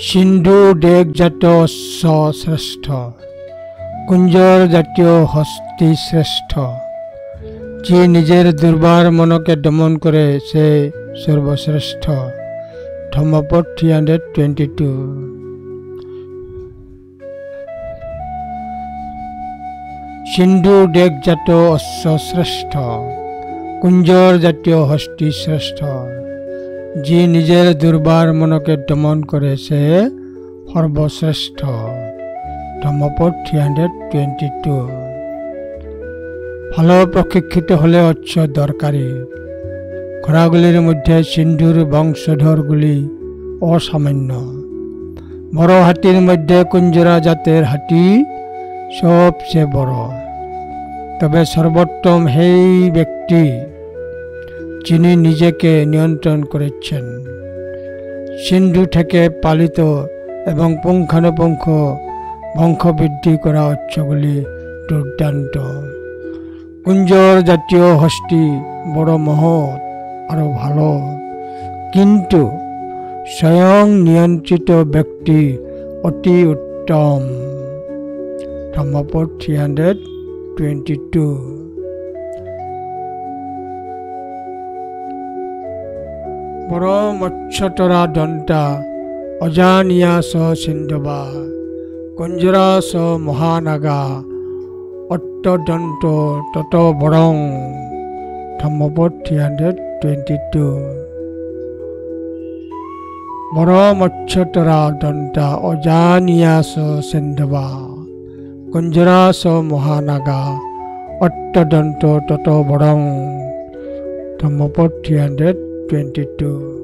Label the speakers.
Speaker 1: সিন্ধু দেশজাত অশ্ব শ্রেষ্ঠ, কুঞ্জর জাতীয় হস্তি শ্রেষ্ঠ। যে নিজের দুর্বার মনকে দমন করে সে সর্বশ্রেষ্ঠ। ধম্মপদ 322। সিন্ধু দেশজাত অশ্ব শ্রেষ্ঠ, কুঞ্জর জাতীয় হস্তি শ্রেষ্ঠ। যে নিজের দুর্বার মনকে দমন করে সে সর্বশ্রেষ্ঠ। ধম্মপদ 322। ভালো প্রশিক্ষিত হলে অশ্ব দরকারি। ঘোড়াগুলির মধ্যে সিন্ধুর বংশধরগুলি অসামান্য। বড় হাতির মধ্যে কুঞ্জরা জাতের হাতি সবচেয়ে বড়। তবে সর্বোত্তম সেই ব্যক্তি যিনি নিজেকে নিয়ন্ত্রণ করেছেন। সিন্ধু থেকে পালিত এবং পুঙ্খানুপুঙ্খ বংশবৃদ্ধি করা অশ্বগুলি দুর্দান্ত। কুঞ্জর জাতীয় হস্তি বড় মহৎ আরো ভালো, কিন্তু স্বয়ং নিয়ন্ত্রিত ব্যক্তি অতি উত্তম। ধম্মপদ 322। বড় মৎস্যতরা দন্তা অজানিয়া স সিন্ধবা, কুঞ্জরা স মহানাগা, অট্টদন্ত তত বরং। ধম্মপদ 322। বড় মৎস্যতরা দন্তা অজানিয়া স সিন্ধবা, কুঞ্জরা স মহানাগা, অট্টদন্ত তত বরং। ধম্মপদ 322।